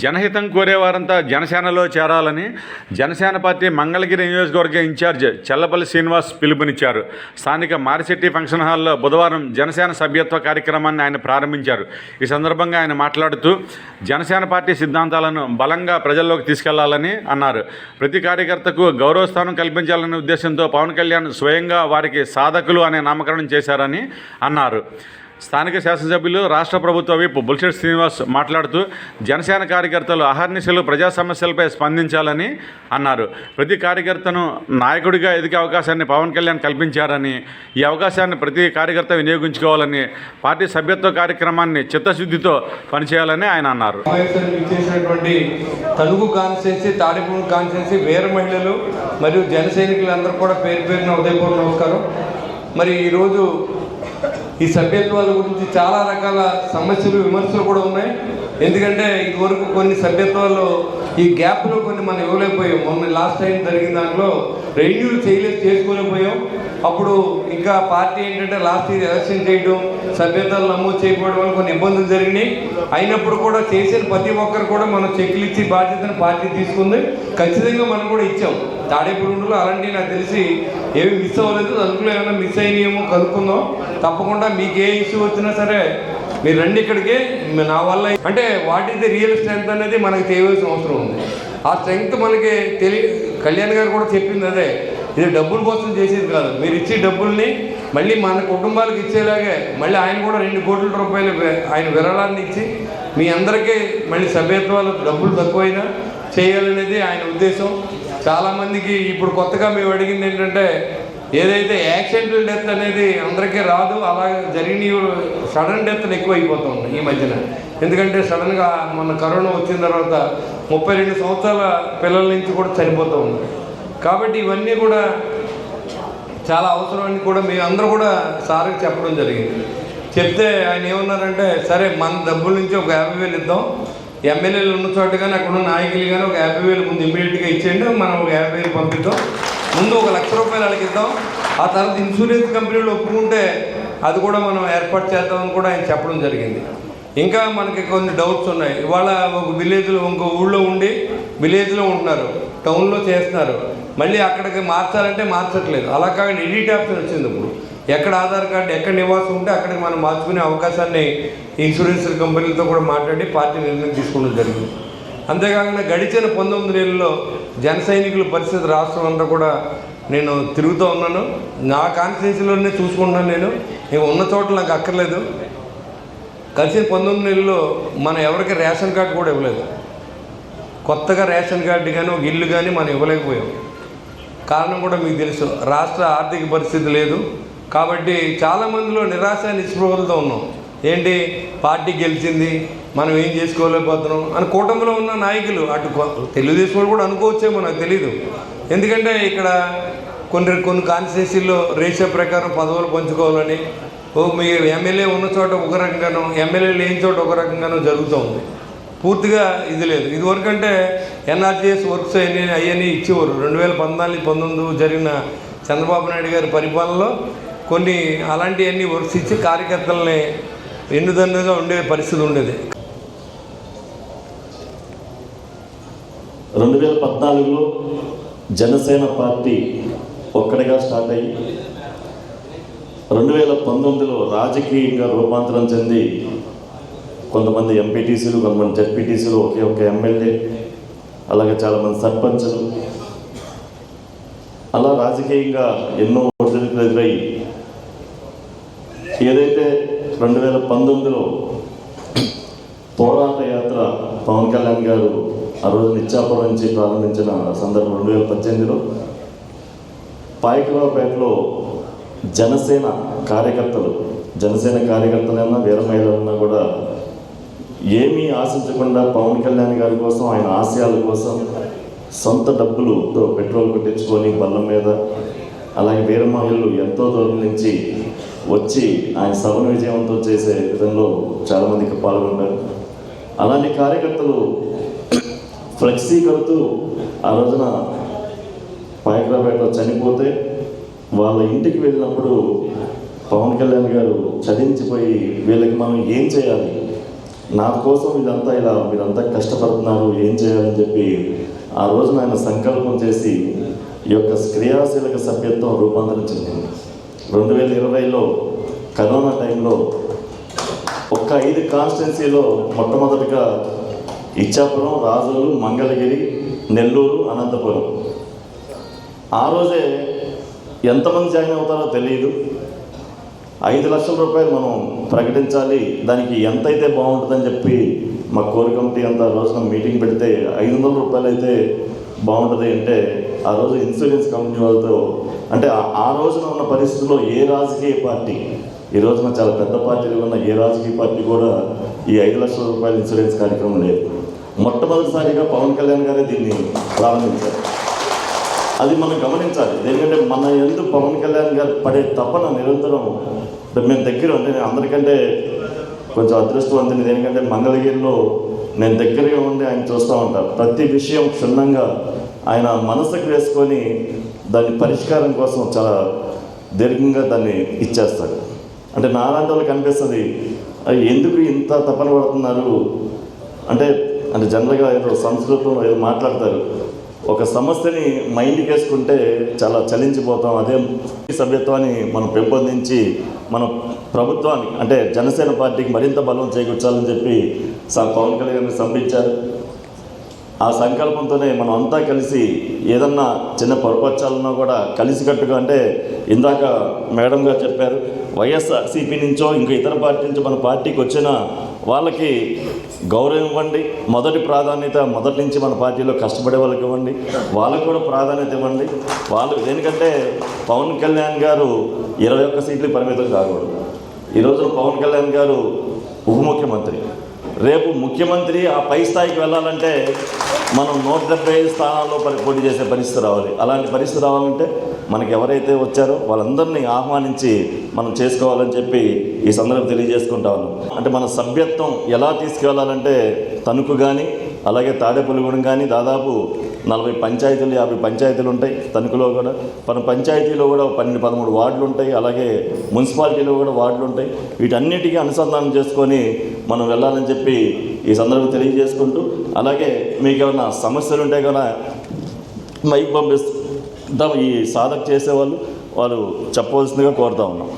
జనహితం కోరేవారంతా జనసేనలో చేరాలని జనసేన పార్టీ మంగళగిరి నియోజకవర్గ ఇన్ఛార్జ్ చల్లపల్లి శ్రీనివాస్ పిలుపునిచ్చారు. స్థానిక మారిశెట్టి ఫంక్షన్ హాల్లో బుధవారం జనసేన సభ్యత్వ కార్యక్రమాన్ని ఆయన ప్రారంభించారు. ఈ సందర్భంగా ఆయన మాట్లాడుతూ జనసేన పార్టీ సిద్ధాంతాలను బలంగా ప్రజల్లోకి తీసుకెళ్లాలని అన్నారు. ప్రతి కార్యకర్తకు గౌరవ స్థానం కల్పించాలనే ఉద్దేశంతో పవన్ కళ్యాణ్ స్వయంగా వారికి సాధకులు అనే నామకరణం చేశారని అన్నారు. స్థానిక శాసనసభ్యులు రాష్ట్ర ప్రభుత్వ విప్ బుల్షెట్టి శ్రీనివాస్ మాట్లాడుతూ జనసేన కార్యకర్తలు అహర్నిశలు ప్రజా సమస్యలపై స్పందించాలని అన్నారు. ప్రతి కార్యకర్తను నాయకుడిగా ఎదిగే అవకాశాన్ని పవన్ కళ్యాణ్ కల్పించారని, ఈ అవకాశాన్ని ప్రతి కార్యకర్త వినియోగించుకోవాలని, పార్టీ సభ్యత్వ కార్యక్రమాన్ని చిత్తశుద్ధితో పనిచేయాలని ఆయన అన్నారు. తణుకు కాన్స్టిట్యున్సీ, తాడేపల్లి కాన్స్టిట్యున్సీ వీర మహిళలు మరియు జన సైనికులందరూ కూడా పేరు పేరున ఉదయపూర్వ నమస్కారం. మరి ఈరోజు ఈ సభ్యత్వాల గురించి చాలా రకాల సమస్యలు, విమర్శలు కూడా ఉన్నాయి. ఎందుకంటే ఇదివరకు కొన్ని సభ్యత్వాల్లో ఈ గ్యాప్లో కొన్ని మనం ఇవ్వలేకపోయాం. మొన్న లాస్ట్ టైం జరిగిన దాంట్లో రెన్యూలు చేసుకోలేకపోయాం. అప్పుడు ఇంకా పార్టీ ఏంటంటే లాస్ట్ ఇయర్ ఎలక్షన్ చేయడం, సభ్యత్వాలు నమోదు చేయకపోవడం వల్ల కొన్ని ఇబ్బందులు జరిగినాయి. అయినప్పుడు కూడా చేసిన ప్రతి ఒక్కరు కూడా మనం చెక్కులు ఇచ్చి బాధ్యతను పార్టీ తీసుకుంది. ఖచ్చితంగా మనం కూడా ఇచ్చాం. తాడేపల్లిలో అలాంటివి నాకు తెలిసి ఏమి మిస్ అవ్వలేదు. అందులో ఏమైనా మిస్ అయినాయేమో కనుక్కుందాం. తప్పకుండా మీకు ఏ ఇష్యూ వచ్చినా సరే మీరు రండి ఇక్కడికి. నా వల్ల అంటే what is the real strength అనేది మనకి తెలియాల్సిన అవసరం ఉంది. ఆ స్ట్రెంగ్త్ మనకి కళ్యాణ్ గారు కూడా చెప్పింది అదే, ఇది డబ్బుల కోసం చేసేది కాదు. మీరు ఇచ్చే డబ్బుల్ని మళ్ళీ మన కుటుంబాలకు ఇచ్చేలాగే మళ్ళీ ఆయన కూడా 2 కోట్ల రూపాయలు ఆయన విరాళాన్ని ఇచ్చి మీ అందరికీ మళ్ళీ సభ్యత్వాలు డబ్బులు తక్కువైనా చేయాలనేది ఆయన ఉద్దేశం. చాలామందికి ఇప్పుడు కొత్తగా మేము అడిగింది ఏంటంటే, ఏదైతే యాక్సిడెంటల్ డెత్ అనేది అందరికీ రాదు, అలాగే జరిగిన సడన్ డెత్లు ఎక్కువ అయిపోతూ ఉన్నాయి ఈ మధ్యన. ఎందుకంటే సడన్గా మన కరోనా వచ్చిన తర్వాత 32 సంవత్సరాల పిల్లల నుంచి కూడా చనిపోతూ ఉన్నాయి. కాబట్టి ఇవన్నీ కూడా చాలా అవసరం అని కూడా మేము అందరూ కూడా సార్కి చెప్పడం జరిగింది. చెప్తే ఆయన ఏమన్నారంటే, సరే మన డబ్బుల నుంచి ఒక 50,000 ఇద్దాం, ఎమ్మెల్యేలు ఉన్న చోట కానీ అక్కడ ఉన్న నాయకులు కానీ ఒక 50,000 ముందు ఇమ్మీడియట్గా ఇచ్చేయండి, మనం ఒక 50,000 పంపిద్దాం, ముందు 1,00,000 రూపాయలు వాళ్ళకి ఇద్దాం, ఆ తర్వాత ఇన్సూరెన్స్ కంపెనీలు ఒప్పుకుంటే అది కూడా మనం ఏర్పాటు చేద్దామని కూడా ఆయన చెప్పడం జరిగింది. ఇంకా మనకి కొన్ని డౌట్స్ ఉన్నాయి. ఇవాళ ఒక విలేజ్లో ఇంకో ఊళ్ళో ఉండి విలేజ్లో ఉంటున్నారు, టౌన్లో చేస్తున్నారు, మళ్ళీ అక్కడికి మార్చాలంటే మార్చట్లేదు. అలా కాకుండా ఎడిట్ ఆప్షన్ వచ్చింది. ఇప్పుడు ఎక్కడ ఆధార్ కార్డు ఎక్కడ నివాసం ఉంటే అక్కడికి మనం మార్చుకునే అవకాశాన్ని ఇన్సూరెన్స్ కంపెనీలతో కూడా మాట్లాడి పార్టీ నిర్ణయం తీసుకోవడం జరిగింది. అంతేకాకుండా గడిచిన 19 నెలల్లో జన సైనికుల పరిస్థితి రాష్ట్రం అంతా కూడా నేను తిరుగుతూ ఉన్నాను. నా కాన్స్టిట్యున్సీలోనే చూసుకుంటున్నాను. నేను ఉన్న చోట నాకు అక్కర్లేదు. కలిసిన 19 నెలల్లో మనం ఎవరికి రేషన్ కార్డు కూడా ఇవ్వలేదు. కొత్తగా రేషన్ కార్డు కానీ ఒక ఇల్లు కానీ మనం ఇవ్వలేకపోయాం. కారణం కూడా మీకు తెలుసు, రాష్ట్ర ఆర్థిక పరిస్థితి లేదు. కాబట్టి చాలామందిలో నిరాశ నిస్పృహలతో ఉన్నాం. ఏంటి, పార్టీ గెలిచింది, మనం ఏం చేసుకోలేకపోతున్నాం అని కూటమిలో ఉన్న నాయకులు, అటు తెలుగుదేశం కూడా అనుకోవచ్చేమో నాకు తెలీదు. ఎందుకంటే ఇక్కడ కొన్ని కాన్స్టిట్యున్సీల్లో రేషియో ప్రకారం పదవులు పంచుకోవాలని, మీ ఎమ్మెల్యే ఉన్న చోట ఒక రకంగానో ఎమ్మెల్యే లేని చోట ఒక రకంగానో జరుగుతూ ఉంది. పూర్తిగా ఇది లేదు. ఇదివరకంటే ఎన్ఆర్జీఎస్ వర్క్స్ అవన్నీ ఇచ్చేవారు. 2014-19 జరిగిన చంద్రబాబు నాయుడు గారి పరిపాలనలో కొన్ని అలాంటివన్నీ వర్క్స్ ఇచ్చి కార్యకర్తలని ఎన్నుదన్నుగా ఉండే పరిస్థితి ఉండేది. 2014లో జనసేన పార్టీ ఒక్కడిగా స్టార్ట్ అయ్యి 2019లో రాజకీయంగా రూపాంతరం చెంది కొంతమంది ఎంపీటీసీలు, కొంతమంది జెడ్పీటీసీలు, ఒక ఎమ్మెల్యే, అలాగే చాలామంది సర్పంచులు, అలా రాజకీయంగా ఎన్నో ఒడిదుడుకులు ఎదురై ఏదైతే 2019లో పోరాట యాత్ర పవన్ కళ్యాణ్ గారు ఆ రోజు ఇచ్చాపురం నుంచి ప్రారంభించిన సందర్భం 2018లో పాయకరావుపేటలో జనసేన కార్యకర్తలైనా వీర మహిళలన్నా కూడా ఏమీ ఆశించకుండా పవన్ కళ్యాణ్ గారి కోసం, ఆయన ఆశయాల కోసం సొంత డబ్బులతో పెట్రోల్ కొట్టించుకొని బల్ల మీద, అలాగే వీర మహిళలు ఎంతో దూరం నుంచి వచ్చి ఆయన సభను విజయవంతం చేసే విధంలో చాలామందికి పాల్గొంటారు. అలాంటి కార్యకర్తలు ఫ్లెక్సీ కడుతూ ఆ రోజున పాయకరావుపేటలో చనిపోతే వాళ్ళ ఇంటికి వెళ్ళినప్పుడు పవన్ కళ్యాణ్ గారు చదించిపోయి వీళ్ళకి మనం ఏం చేయాలి, నా కోసం మీరంతా కష్టపడుతున్నారు, ఏం చేయాలని చెప్పి ఆ రోజున ఆయన సంకల్పం చేసి ఈ యొక్క క్రియాశీలక సభ్యత్వం రూపాంతరం చెందింది. 2020లో కరోనా టైంలో ఒక్క 5 కాన్స్టిట్యున్సీలో మొట్టమొదటిగా ఇచ్చాపురం, రాజోలు, మంగళగిరి, నెల్లూరు, అనంతపురం. ఆ రోజే ఎంతమంది జాయిన్ అవుతారో తెలియదు. 5 లక్షల రూపాయలు మనం ప్రకటించాలి, దానికి ఎంతైతే బాగుంటుందని చెప్పి మా కోర్ కమిటీ అంతా రోజున మీటింగ్ పెడితే 500 రూపాయలు అయితే బాగుంటుంది అంటే ఆ రోజు ఇన్సూరెన్స్ కంపెనీ వాళ్ళతో అంటే ఆ రోజున ఉన్న పరిస్థితుల్లో ఏ రాజకీయ పార్టీ, ఈ రోజున చాలా పెద్ద పార్టీలు ఉన్న ఏ రాజకీయ పార్టీ కూడా ఈ 5 లక్షల రూపాయల ఇన్సూరెన్స్ కార్యక్రమం లేదు. మొట్టమొదటిసారిగా పవన్ కళ్యాణ్ గారే దీన్ని ప్రారంభించారు. అది మనం గమనించాలి. ఎందుకంటే మన ఎందుకు పవన్ కళ్యాణ్ గారు పడే తపన నిరంతరం మేము దగ్గర అంటే అందరికంటే కొంచెం అదృష్టవంతుని. ఎందుకంటే మంగళగిరిలో నేను దగ్గరగా ఉండి ఆయన చూస్తూ ఉంటాను. ప్రతి విషయం క్షుణ్ణంగా ఆయన మనసుకు వేసుకొని దాని పరిష్కారం కోసం చాలా దీర్ఘంగా దాన్ని ఇచ్చేస్తాడు. అంటే నాలాంటి వాళ్ళకి అనిపిస్తుంది ఎందుకు ఇంత తపన పడుతున్నారు అంటే జనరల్గా ఏదో సంస్కృతంలో ఏదో మాట్లాడతారు, ఒక సమస్యని మైండ్కి వేసుకుంటే చాలా చలించిపోతాం. అదే సభ్యత్వాన్ని మనం పెంపొందించి మన ప్రభుత్వానికి అంటే జనసేన పార్టీకి మరింత బలం చేకూర్చాలని చెప్పి పవన్ కళ్యాణ్ సంపించారు. ఆ సంకల్పంతోనే మనం అంతా కలిసి ఏదన్నా చిన్న పొరపచ్చాలన్నా కూడా కలిసికట్టుగా అంటే ఇందాక మేడం గారు చెప్పారు, వైఎస్ఆర్సీపీ నుంచో ఇంకా ఇతర పార్టీ నుంచో మన పార్టీకి వచ్చిన వాళ్ళకి గౌరవం ఇవ్వండి. మొదటి ప్రాధాన్యత మొదటి నుంచి మన పార్టీలో కష్టపడే వాళ్ళకి ఇవ్వండి, వాళ్ళకు కూడా ప్రాధాన్యత ఇవ్వండి. వాళ్ళు ఎందుకంటే పవన్ కళ్యాణ్ గారు 21 సీట్లు పరిమితం కాకూడదు. ఈ రోజున పవన్ కళ్యాణ్ గారు ఉప ముఖ్యమంత్రి, రేపు ముఖ్యమంత్రి ఆ పై స్థాయికి వెళ్ళాలంటే మనం 175 స్థానాల్లో పోటీ చేసే పరిస్థితి రావాలి. అలాంటి పరిస్థితి రావాలంటే మనకి ఎవరైతే వచ్చారో వాళ్ళందరినీ ఆహ్వానించి మనం చేసుకోవాలని చెప్పి ఈ సందర్భం తెలియజేసుకుంటా ఉన్నాం. అంటే మన సభ్యత్వం ఎలా తీసుకువెళ్ళాలంటే తణుకు కానీ అలాగే తాడేపల్లిగూడెం కానీ దాదాపు 40 పంచాయతీలు 50 పంచాయతీలు ఉంటాయి. తణుకులో కూడా మన పంచాయతీలో కూడా 12-13 వార్డులు ఉంటాయి. అలాగే మున్సిపాలిటీలో కూడా వార్డులు ఉంటాయి. వీటన్నిటికీ అనుసంధానం చేసుకొని మనం వెళ్ళాలని చెప్పి ఈ సందర్భం తెలియజేసుకుంటూ అలాగే మీకు ఏమైనా సమస్యలు ఉంటే కూడా మైక్ పంపిస్తాం, ఈ సాధక చేసేవాళ్ళు చెప్పవలసిందిగా కోరుతా ఉన్నాం.